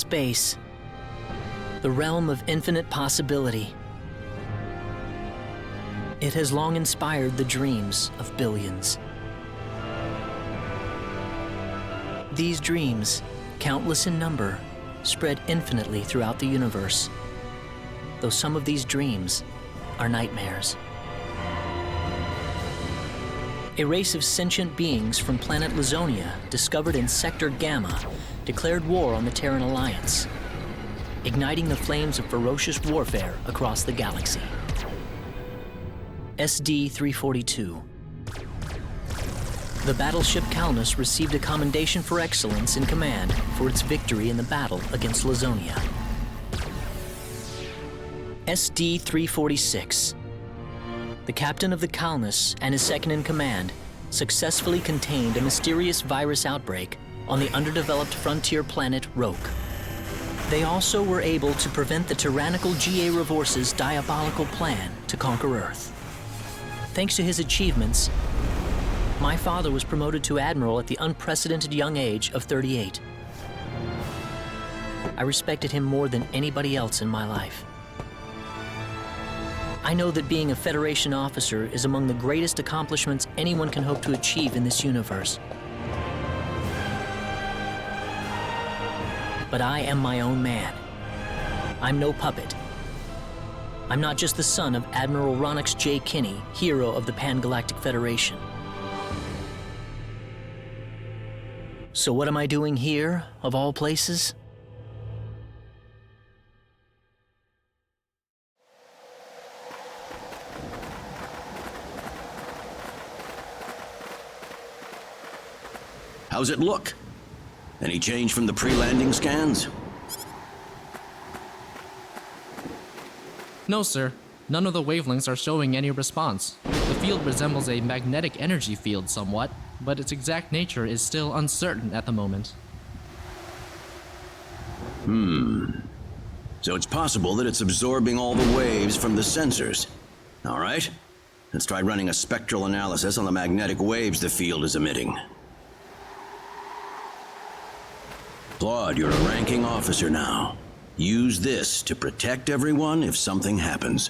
space, the realm of infinite possibility. It has long inspired the dreams of billions. These dreams, countless in number, spread infinitely throughout the universe, though some of these dreams are nightmares. A race of sentient beings from planet Lazonia, discovered in Sector Gamma, declared war on the Terran Alliance, igniting the flames of ferocious warfare across the galaxy. SD-342. The battleship Calnus received a commendation for excellence in command for its victory in the battle against Lazonia. SD-346. The captain of the Calnus and his second-in-command successfully contained a mysterious virus outbreak on the underdeveloped frontier planet Roke. They also were able to prevent the tyrannical G.A. Revorce's diabolical plan to conquer Earth. Thanks to his achievements, my father was promoted to admiral at the unprecedented young age of 38. I respected him more than anybody else in my life. I know that being a Federation officer is among the greatest accomplishments anyone can hope to achieve in this universe. But I am my own man. I'm no puppet. I'm not just the son of Admiral Ronix J. Kinney, hero of the Pan-Galactic Federation. So what am I doing here, of all places? How's it look? Any change from the pre-landing scans? No, sir. None of the wavelengths are showing any response. The field resembles a magnetic energy field somewhat, but its exact nature is still uncertain at the moment. So it's possible that it's absorbing all the waves from the sensors. All right, let's try running a spectral analysis on the magnetic waves the field is emitting. Claude, you're a ranking officer now. Use this to protect everyone if something happens.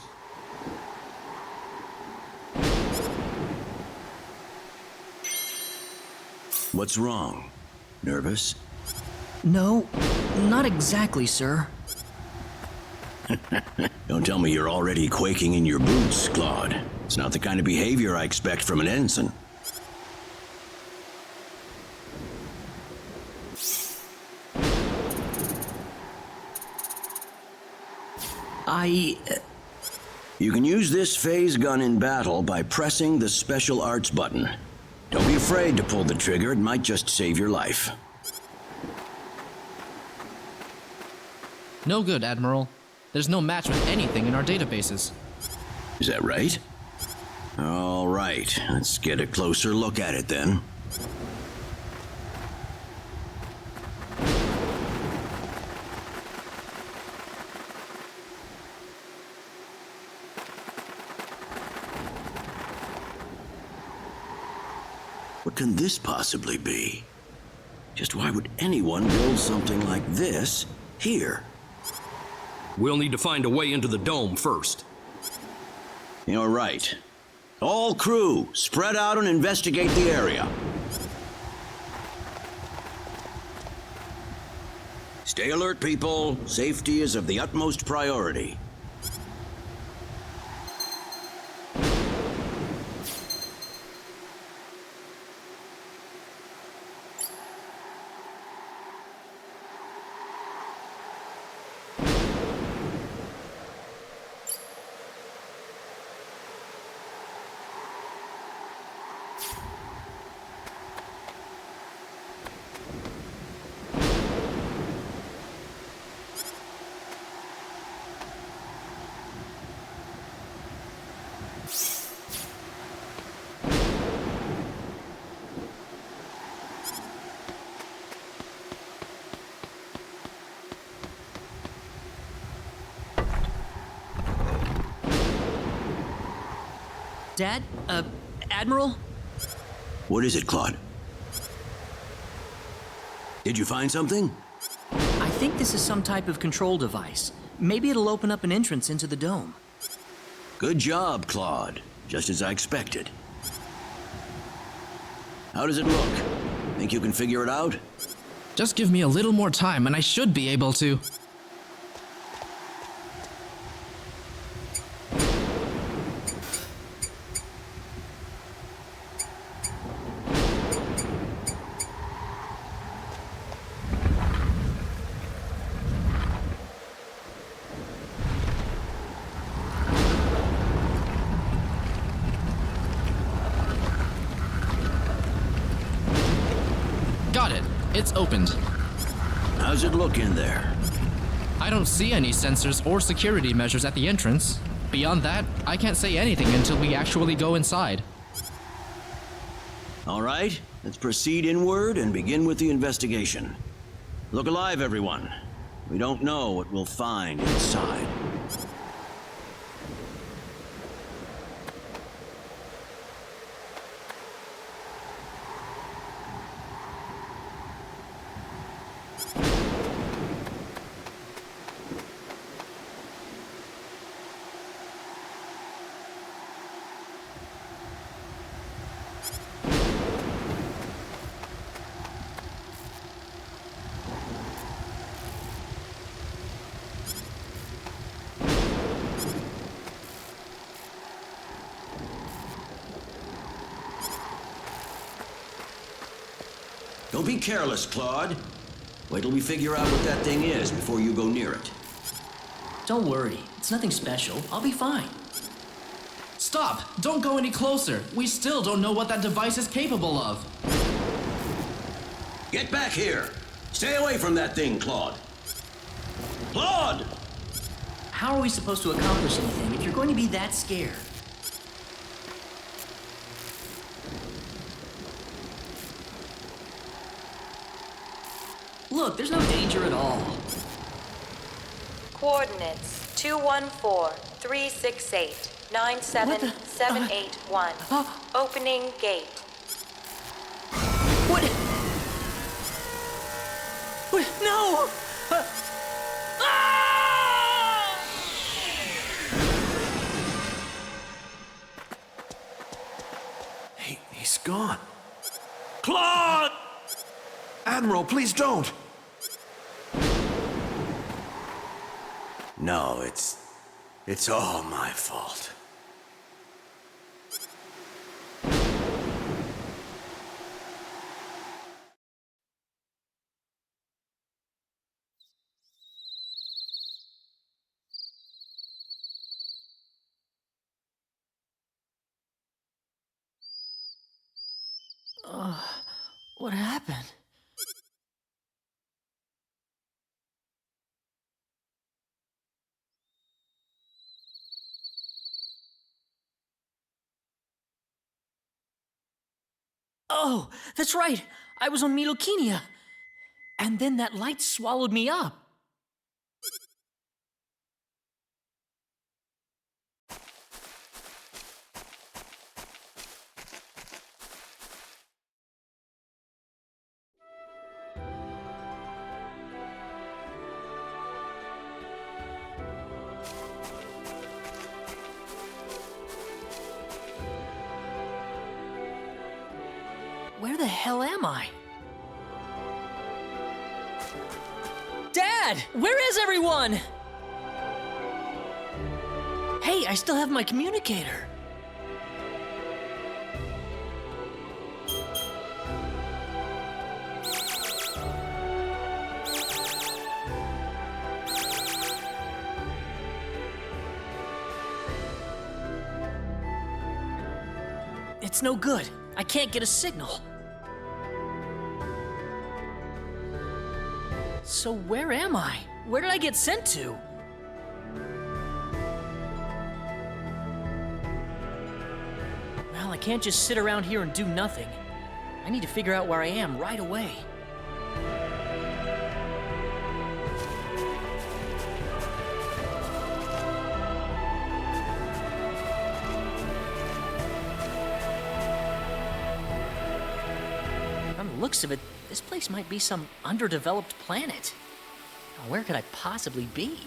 What's wrong? Nervous? No, not exactly, sir. Don't tell me you're already quaking in your boots, Claude. It's not the kind of behavior I expect from an ensign. You can use this phase gun in battle by pressing the special arts button. Don't be afraid to pull the trigger, it might just save your life. No good, Admiral. There's no match with anything in our databases. Is that right? All right, let's get a closer look at it then. What can this possibly be? Just why would anyone build something like this here? We'll need to find a way into the dome first. You're right. All crew, spread out and investigate the area. Stay alert, people. Safety is of the utmost priority. Dad? Admiral? What is it, Claude? Did you find something? I think this is some type of control device. Maybe it'll open up an entrance into the dome. Good job, Claude. Just as I expected. How does it look? Think you can figure it out? Just give me a little more time and I should be able to. Got it. It's opened. How's it look in there? I don't see any sensors or security measures at the entrance. Beyond that, I can't say anything until we actually go inside. All right, let's proceed inward and begin with the investigation. Look alive, everyone. We don't know what we'll find inside. Don't be careless, Claude. Wait till we figure out what that thing is before you go near it. Don't worry, it's nothing special. I'll be fine. Stop! Don't go any closer. We still don't know what that device is capable of. Get back here! Stay away from that thing, Claude! Claude! How are we supposed to accomplish anything if you're going to be that scared? Look, there's no danger at all. Coordinates 214-368-97781. Opening gate. What? What? No! Ah! He's gone. Claude! Admiral, please don't! No, it's all my fault. What happened? Oh, that's right. I was on Milokenia. And then that light swallowed me up. Where the hell am I? Dad! Where is everyone? Hey, I still have my communicator. It's no good. I can't get a signal. So where am I? Where did I get sent to? Well, I can't just sit around here and do nothing. I need to figure out where I am right away. From the looks of it, this place might be some underdeveloped planet. Where could I possibly be?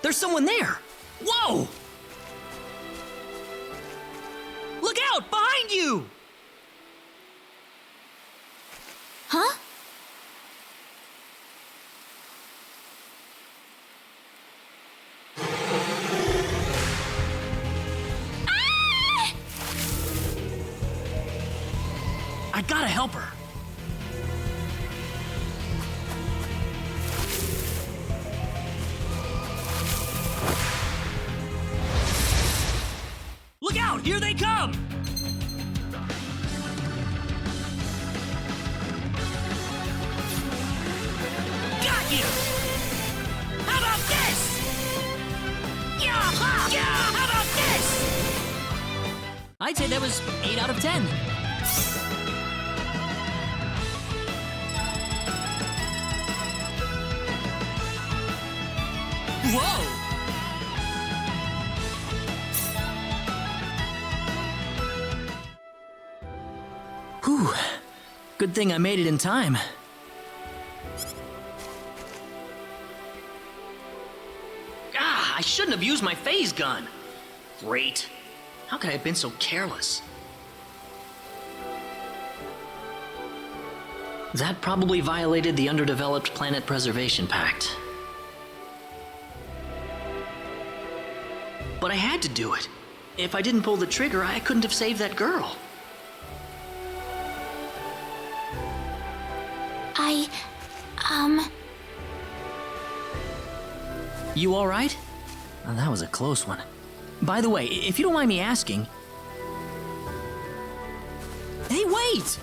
There's someone there! Whoa! Look out! Behind you! Huh? I gotta help her. Look out! Here they come! Got you! How about this? Yeah! How about this? I'd say that was 8 out of 10. Whoa! Whew. Good thing I made it in time. I shouldn't have used my phase gun. Great. How could I have been so careless? That probably violated the Underdeveloped Planet Preservation Pact. But I had to do it. If I didn't pull the trigger, I couldn't have saved that girl. You all right? Oh, that was a close one. By the way, if you don't mind me asking... Hey, wait!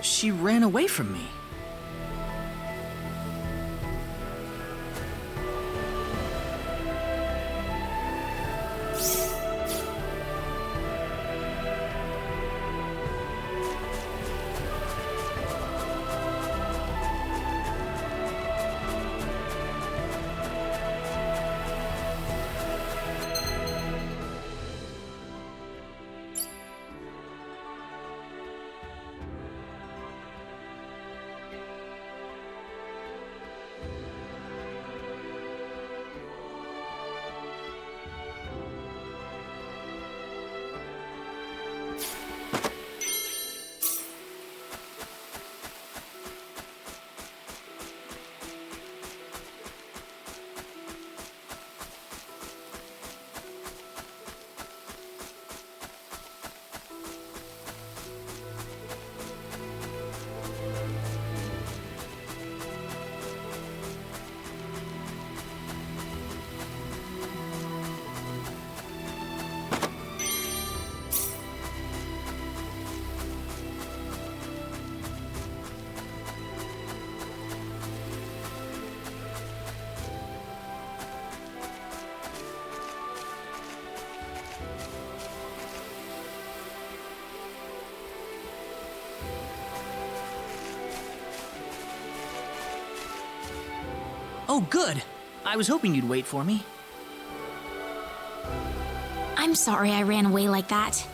She ran away from me. Oh, good. I was hoping you'd wait for me. I'm sorry I ran away like that.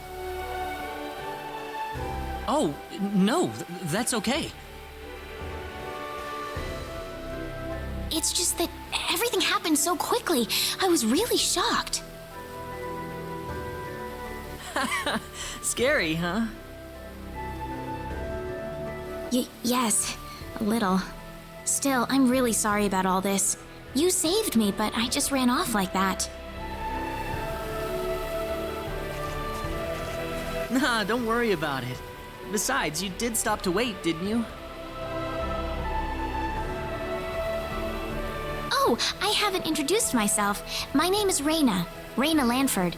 Oh, no, that's okay. It's just that everything happened so quickly. I was really shocked. Scary, huh? Yes, a little. Still, I'm really sorry about all this. You saved me, but I just ran off like that. Nah, don't worry about it. Besides, you did stop to wait, didn't you? Oh, I haven't introduced myself. My name is Raina. Raina Lanford.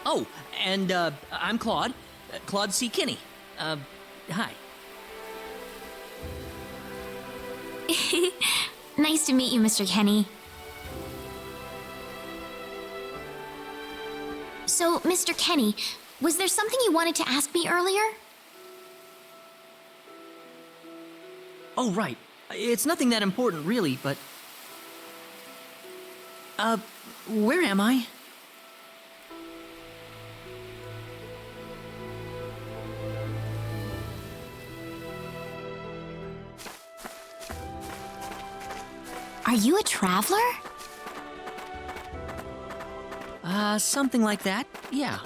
Oh, and, I'm Claude. Claude C. Kinney. Hi. Nice to meet you, Mr. Kenny. So, Mr. Kenny, was there something you wanted to ask me earlier? Oh, right. It's nothing that important, really, but... Where am I? Are you a traveler? Something like that, yeah.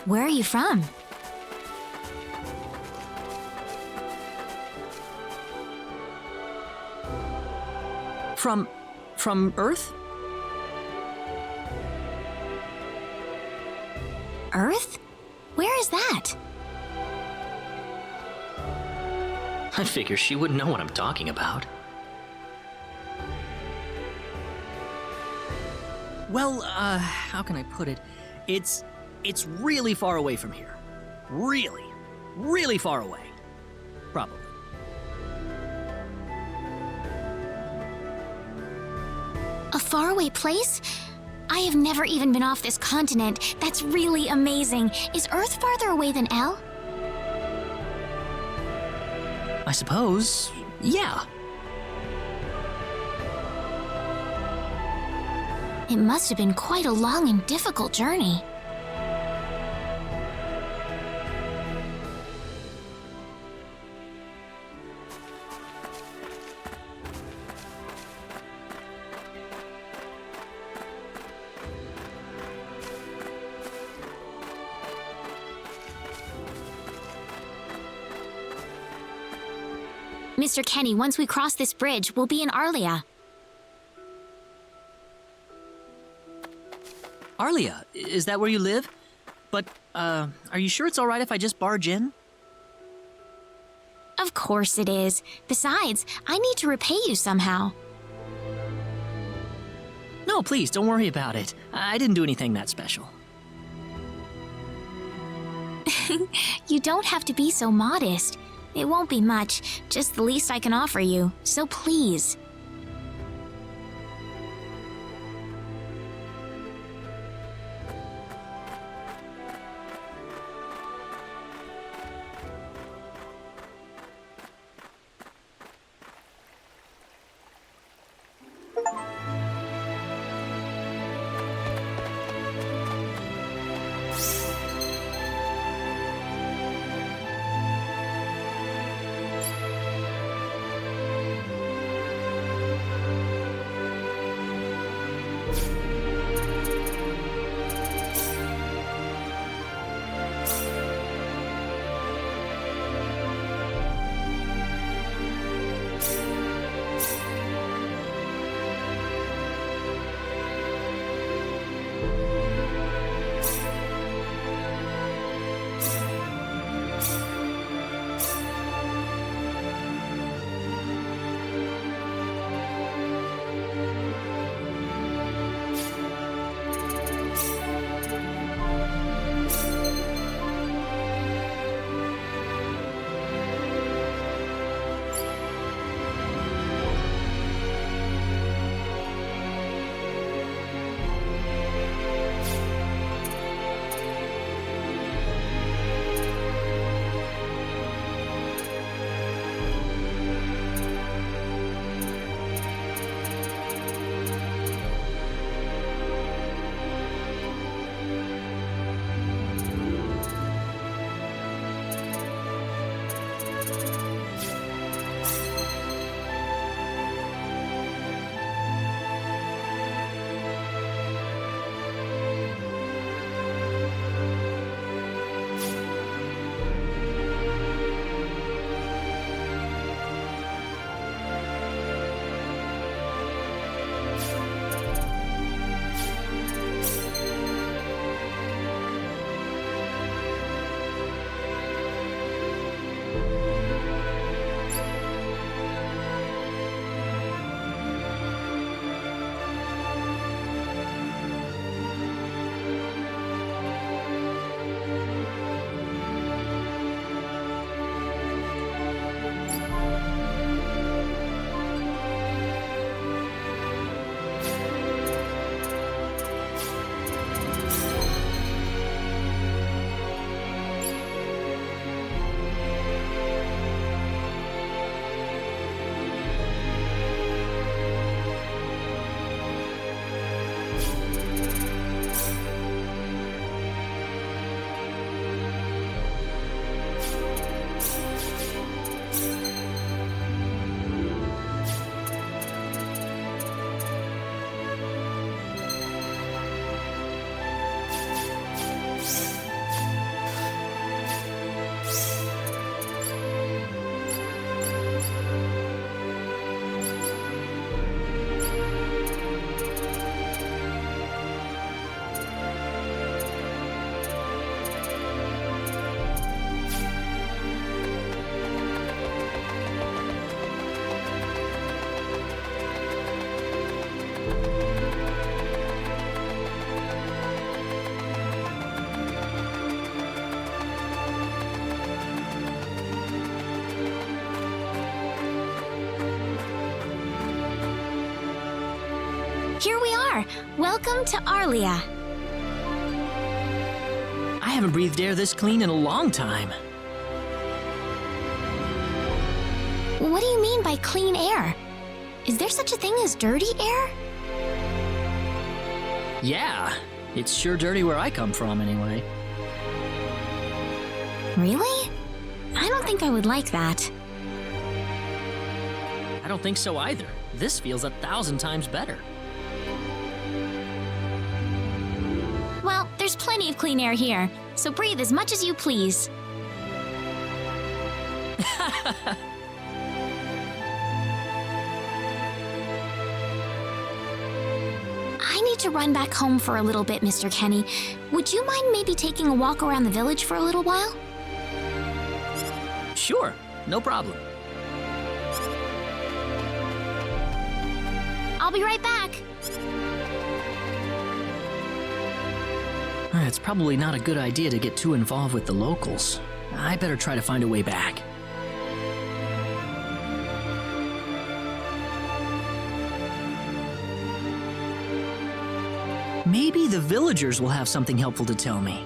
Where are you from? From Earth? Earth? Where is that? I figure she wouldn't know what I'm talking about. Well, how can I put it? It's really far away from here. Really, really far away. Probably. A faraway place? I have never even been off this continent. That's really amazing. Is Earth farther away than L? I suppose, yeah. It must have been quite a long and difficult journey. Mr. Kenny, once we cross this bridge, we'll be in Arlia. Arlia, is that where you live? But, are you sure it's alright if I just barge in? Of course it is. Besides, I need to repay you somehow. No, please, don't worry about it. I didn't do anything that special. You don't have to be so modest. It won't be much, just the least I can offer you, so please. are. Welcome to Arlia. I haven't breathed air this clean in a long time. What do you mean by clean air? Is there such a thing as dirty air? Yeah, it's sure dirty where I come from anyway. Really? I don't think I would like that. I don't think so either. This feels 1,000 times better. Well, there's plenty of clean air here, so breathe as much as you please. I need to run back home for a little bit, Mr. Kenny. Would you mind maybe taking a walk around the village for a little while? Sure, no problem. I'll be right back. It's probably not a good idea to get too involved with the locals. I better try to find a way back. Maybe the villagers will have something helpful to tell me.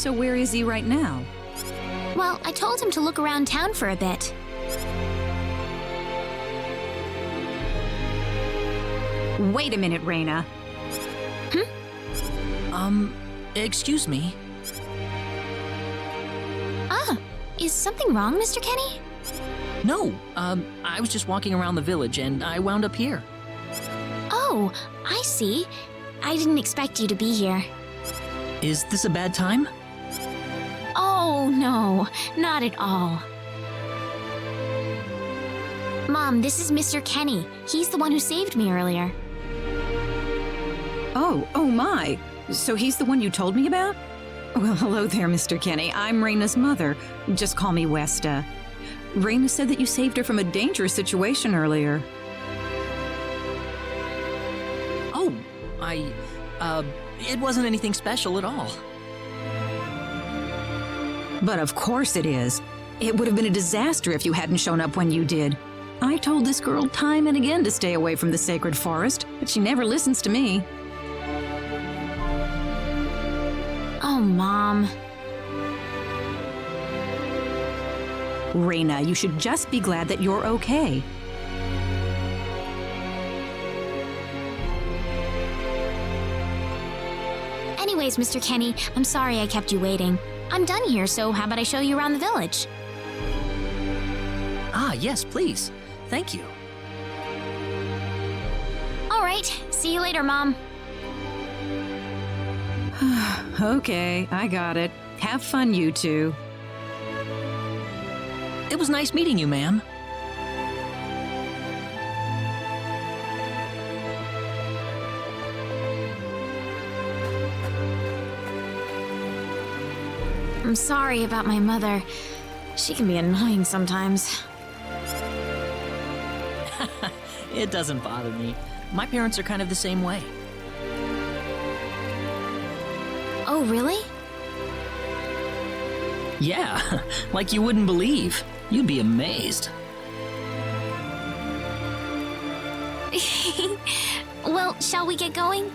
So where is he right now? Well, I told him to look around town for a bit. Wait a minute, Raina. Excuse me. Ah, is something wrong, Mr. Kenny? No, I was just walking around the village and I wound up here. Oh, I see. I didn't expect you to be here. Is this a bad time? Oh, no, not at all. Mom, this is Mr. Kenny. He's the one who saved me earlier. Oh my. So he's the one you told me about? Well, hello there, Mr. Kenny. I'm Raina's mother. Just call me Westa. Raina said that you saved her from a dangerous situation earlier. Oh, it wasn't anything special at all. But of course it is. It would have been a disaster if you hadn't shown up when you did. I told this girl time and again to stay away from the sacred forest, but she never listens to me. Oh, Mom. Raina, you should just be glad that you're okay. Anyways, Mr. Kenny, I'm sorry I kept you waiting. I'm done here, so how about I show you around the village? Ah, yes, please. Thank you. All right, see you later, Mom. Okay, I got it. Have fun, you two. It was nice meeting you, ma'am. I'm sorry about my mother. She can be annoying sometimes. It doesn't bother me. My parents are kind of the same way. Oh, really? Yeah, like you wouldn't believe. You'd be amazed. Well, shall we get going?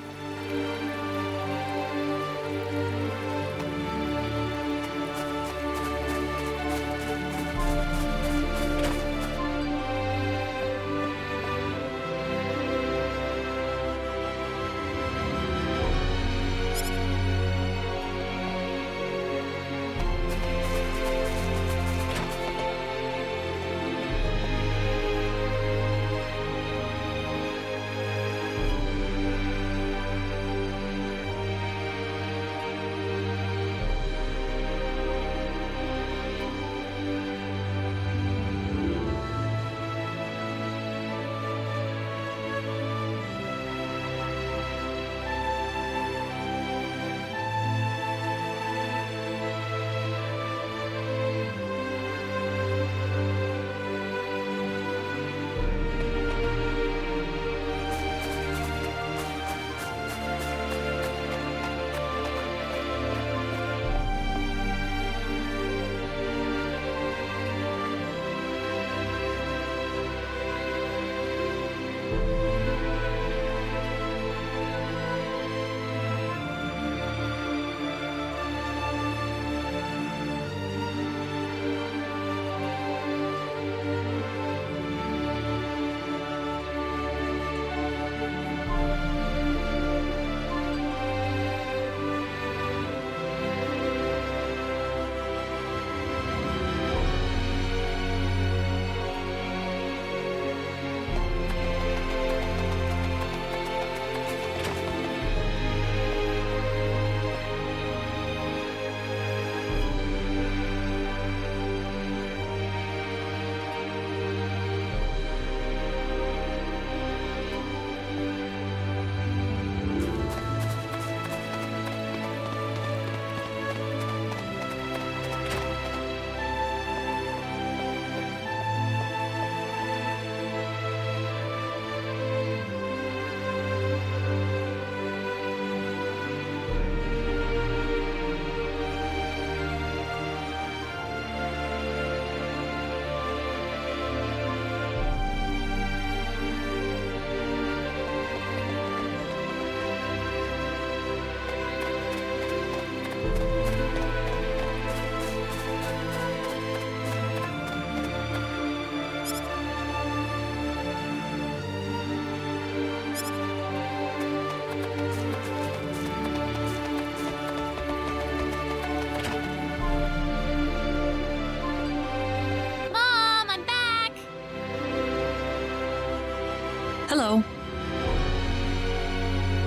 Hello.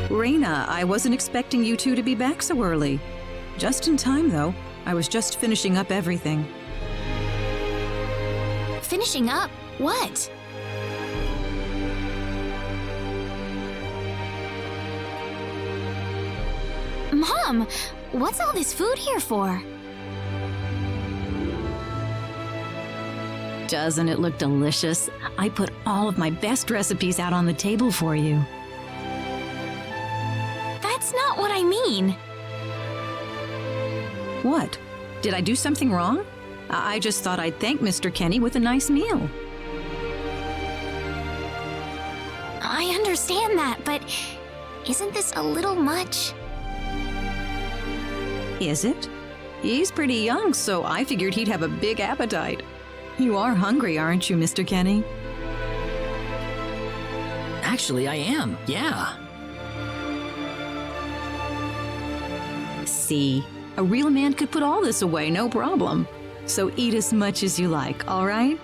Raina, I wasn't expecting you two to be back so early. Just in time, though. I was just finishing up everything. Finishing up? What? Mom, what's all this food here for? Doesn't it look delicious? I put all of my best recipes out on the table for you. That's not what I mean. What? Did I do something wrong? I just thought I'd thank Mr. Kenny with a nice meal. I understand that, but isn't this a little much? Is it? He's pretty young, so I figured he'd have a big appetite. You are hungry, aren't you, Mr. Kenny? Actually, I am, yeah. See, a real man could put all this away, no problem. So eat as much as you like, all right?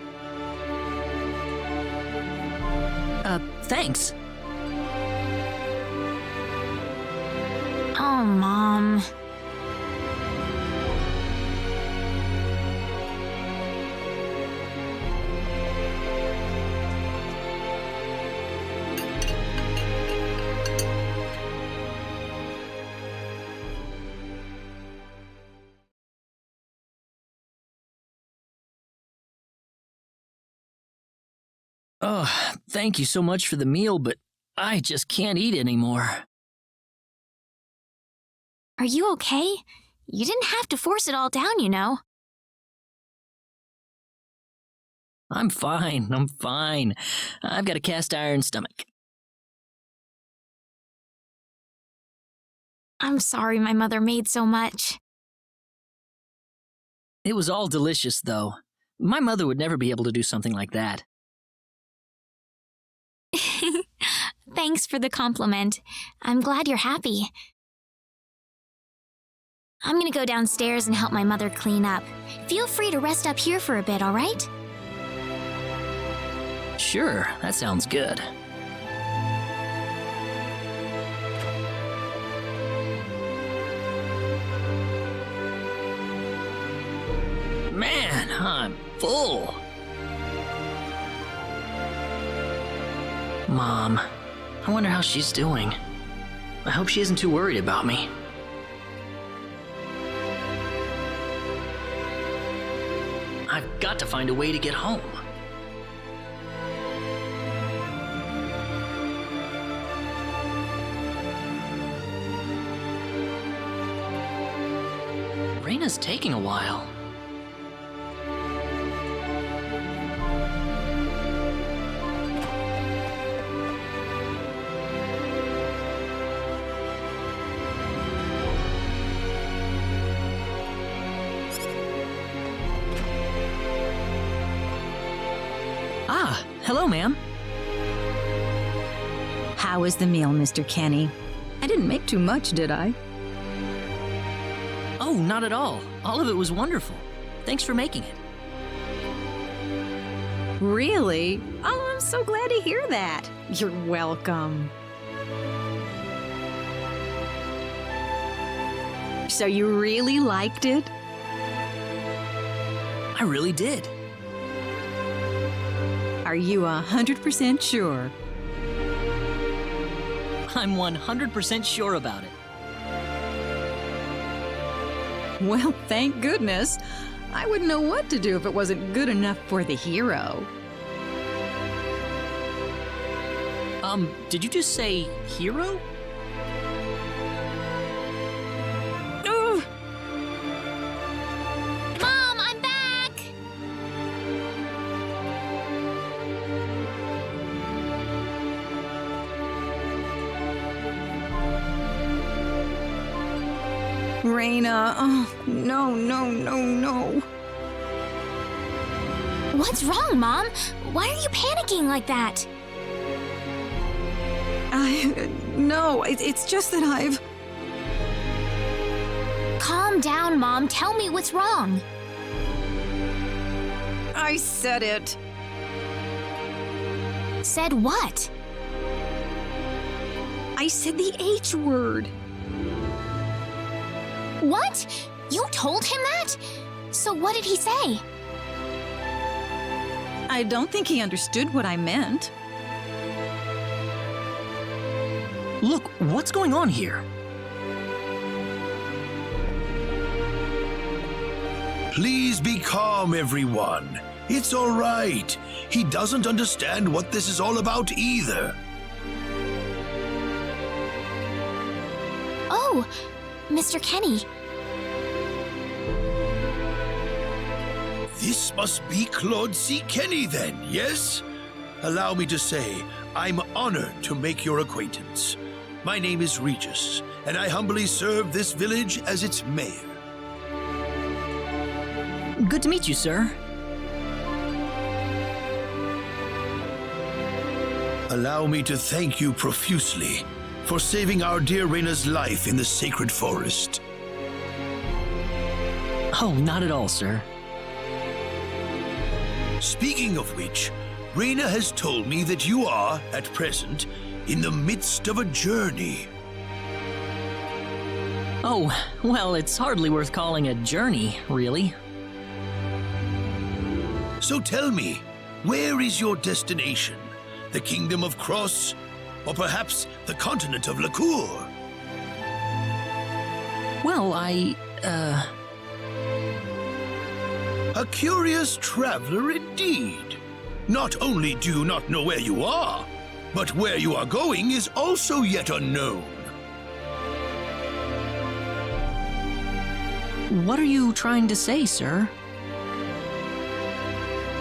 Thanks. Oh, Mom. Oh, thank you so much for the meal, but I just can't eat anymore. Are you okay? You didn't have to force it all down, you know. I'm fine. I've got a cast iron stomach. I'm sorry my mother made so much. It was all delicious, though. My mother would never be able to do something like that. Thanks for the compliment. I'm glad you're happy. I'm gonna go downstairs and help my mother clean up. Feel free to rest up here for a bit, all right? Sure, that sounds good. Man, I'm full. Mom, I wonder how she's doing. I hope she isn't too worried about me. I've got to find a way to get home. Raina's taking a while. Ah, hello, ma'am. How was the meal, Mr. Kenny? I didn't make too much, did I? Oh, not at all. All of it was wonderful. Thanks for making it. Really? Oh, I'm so glad to hear that. You're welcome. So you really liked it? I really did. Are you 100% sure? I'm 100% sure about it. Well, thank goodness. I wouldn't know what to do if it wasn't good enough for the hero. Did you just say hero? Ugh. Mom, I'm back! Raina, oh, no. What's wrong, Mom? Why are you panicking like that? No, it's just that I've... Calm down, Mom. Tell me what's wrong. I said it. Said what? I said the H word. What? You told him that? So what did he say? I don't think he understood what I meant. Look, what's going on here? Please be calm, everyone. It's all right. He doesn't understand what this is all about either. Oh, Mr. Kenny. This must be Claude C. Kenny then, yes? Allow me to say, I'm honored to make your acquaintance. My name is Regis, and I humbly serve this village as its mayor. Good to meet you, sir. Allow me to thank you profusely for saving our dear Reina's life in the sacred forest. Oh, not at all, sir. Speaking of which, Reina has told me that you are, at present, in the midst of a journey. Oh, well, it's hardly worth calling a journey, really. So tell me, where is your destination? The Kingdom of Cross? Or perhaps the continent of Lacour? Well, A curious traveler indeed. Not only do you not know where you are, but where you are going is also yet unknown. What are you trying to say, sir?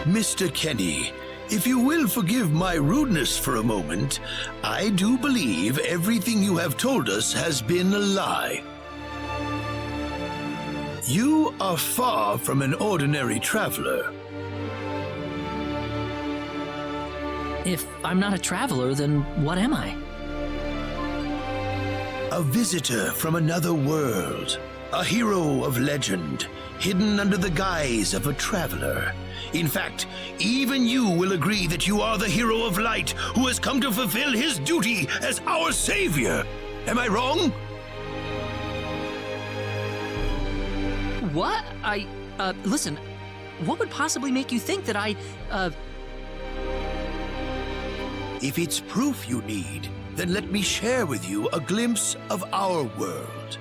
Mr. Kenny, if you will forgive my rudeness for a moment, I do believe everything you have told us has been a lie. You are far from an ordinary traveler. If I'm not a traveler, then what am I? A visitor from another world. A hero of legend, hidden under the guise of a traveler. In fact, even you will agree that you are the hero of light who has come to fulfill his duty as our savior. Am I wrong? What? Listen, what would possibly make you think that If it's proof you need, then let me share with you a glimpse of our world.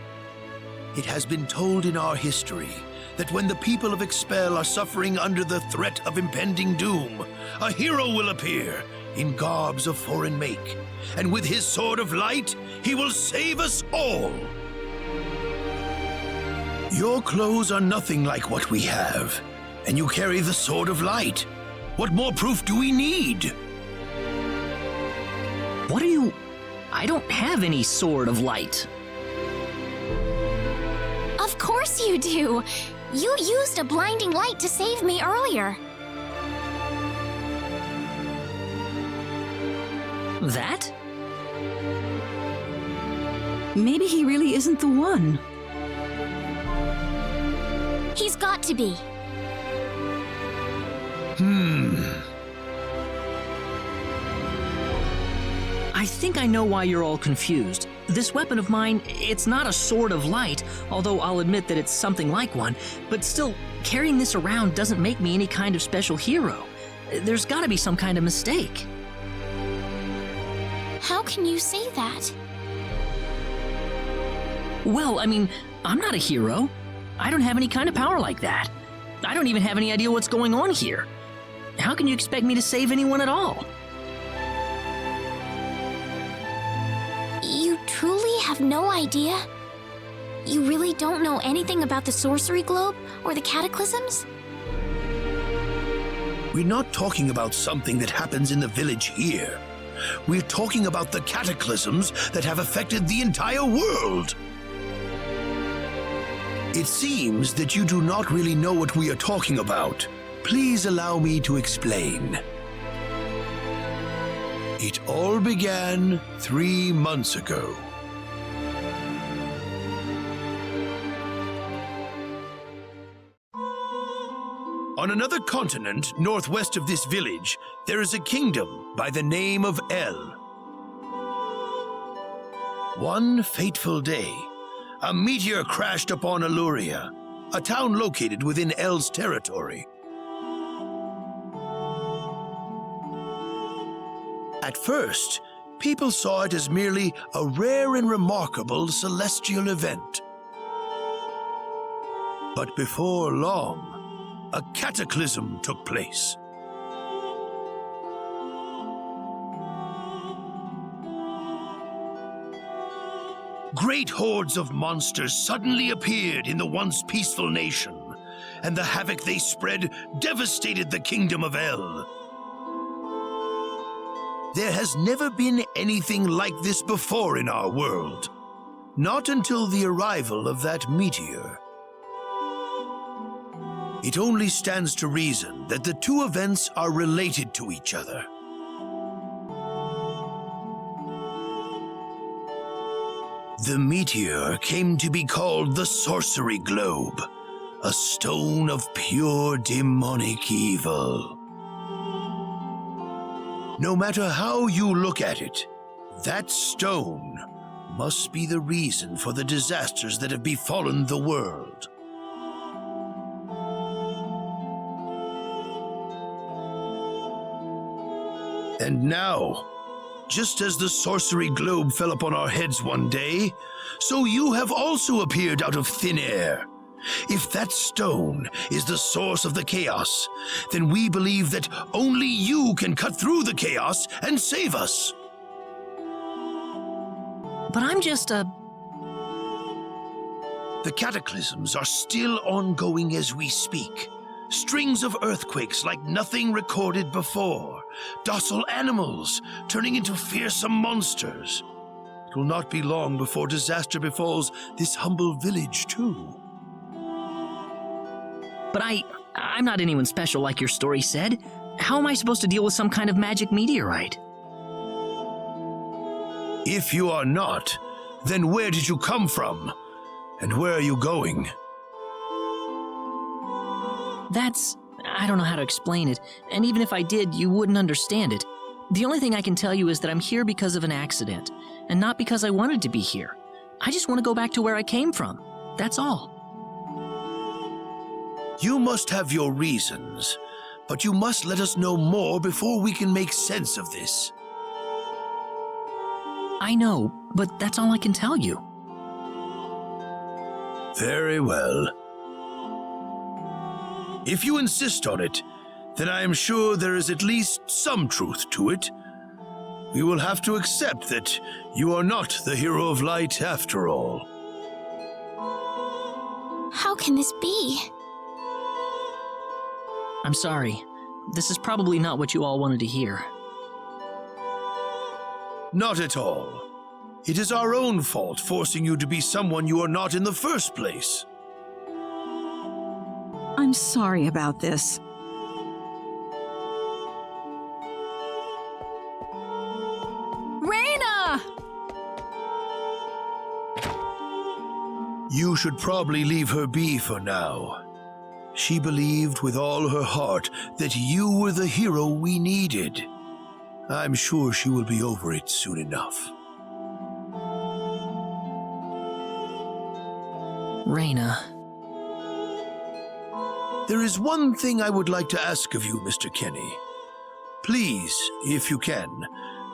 It has been told in our history that when the people of Expel are suffering under the threat of impending doom, a hero will appear in garbs of foreign make, and with his sword of light, he will save us all. Your clothes are nothing like what we have, and you carry the sword of light. What more proof do we need? What are you... I don't have any sword of light. Of course you do. You used a blinding light to save me earlier. That? Maybe he really isn't the one. He's got to be. I think I know why you're all confused. This weapon of mine, it's not a sword of light, although I'll admit that it's something like one, but still, carrying this around doesn't make me any kind of special hero. There's gotta be some kind of mistake. How can you say that? Well, I mean, I'm not a hero. I don't have any kind of power like that. I don't even have any idea what's going on here. How can you expect me to save anyone at all? You truly have no idea? You really don't know anything about the sorcery globe or the cataclysms? We're not talking about something that happens in the village here. We're talking about the cataclysms that have affected the entire world. It seems that you do not really know what we are talking about. Please allow me to explain. It all began 3 months ago. On another continent, northwest of this village, there is a kingdom by the name of El. One fateful day, a meteor crashed upon Alluria, a town located within El's territory. At first, people saw it as merely a rare and remarkable celestial event. But before long, a cataclysm took place. Great hordes of monsters suddenly appeared in the once peaceful nation, and the havoc they spread devastated the kingdom of El. There has never been anything like this before in our world. Not until the arrival of that meteor. It only stands to reason that the two events are related to each other. The meteor came to be called the Sorcery Globe, a stone of pure demonic evil. No matter how you look at it, that stone must be the reason for the disasters that have befallen the world. And now, just as the sorcery globe fell upon our heads one day, so you have also appeared out of thin air. If that stone is the source of the chaos, then we believe that only you can cut through the chaos and save us. But I'm just a... The cataclysms are still ongoing as we speak. Strings of earthquakes like nothing recorded before. Docile animals turning into fearsome monsters. It will not be long before disaster befalls this humble village, too. But I'm not anyone special like your story said. How am I supposed to deal with some kind of magic meteorite? If you are not, then where did you come from? And where are you going? I don't know how to explain it, and even if I did, you wouldn't understand it. The only thing I can tell you is that I'm here because of an accident, and not because I wanted to be here. I just want to go back to where I came from. That's all. You must have your reasons, but you must let us know more before we can make sense of this. I know, but that's all I can tell you. Very well. If you insist on it, then I am sure there is at least some truth to it. We will have to accept that you are not the hero of light after all. How can this be? I'm sorry. This is probably not what you all wanted to hear. Not at all. It is our own fault forcing you to be someone you are not in the first place. I'm sorry about this. Raina! You should probably leave her be for now. She believed with all her heart that you were the hero we needed. I'm sure she will be over it soon enough. Raina. There is one thing I would like to ask of you, Mr. Kenny. Please, if you can,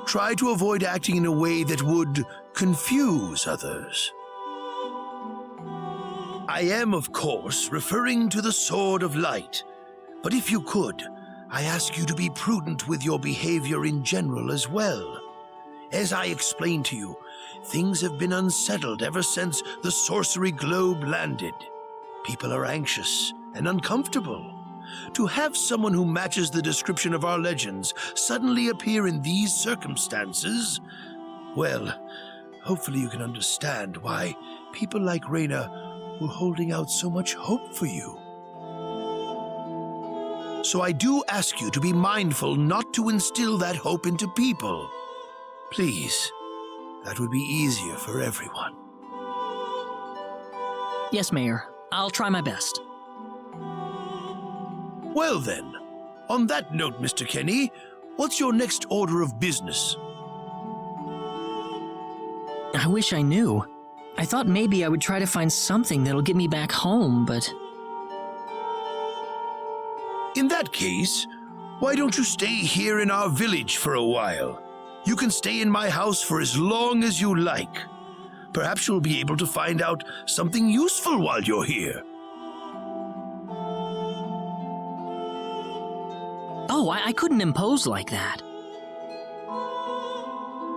try to avoid acting in a way that would confuse others. I am, of course, referring to the Sword of Light, but if you could, I ask you to be prudent with your behavior in general as well. As I explained to you, things have been unsettled ever since the Sorcery Globe landed. People are anxious and uncomfortable. To have someone who matches the description of our legends suddenly appear in these circumstances, well, hopefully you can understand why people like Raina were holding out so much hope for you. So I do ask you to be mindful not to instill that hope into people. Please, that would be easier for everyone. Yes, Mayor. I'll try my best. Well then, on that note, Mr. Kenny, what's your next order of business? I wish I knew. I thought maybe I would try to find something that'll get me back home, but... In that case, why don't you stay here in our village for a while? You can stay in my house for as long as you like. Perhaps you'll be able to find out something useful while you're here. Oh, I couldn't impose like that.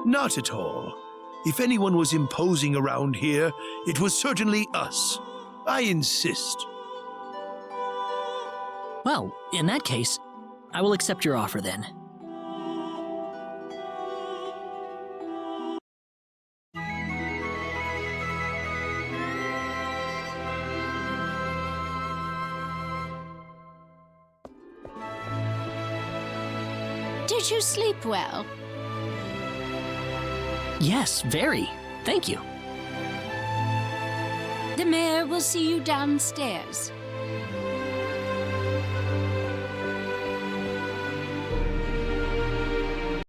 Not at all. If anyone was imposing around here, it was certainly us. I insist. Well, in that case, I will accept your offer then. Did you sleep well? Yes, very. Thank you. The mayor will see you downstairs.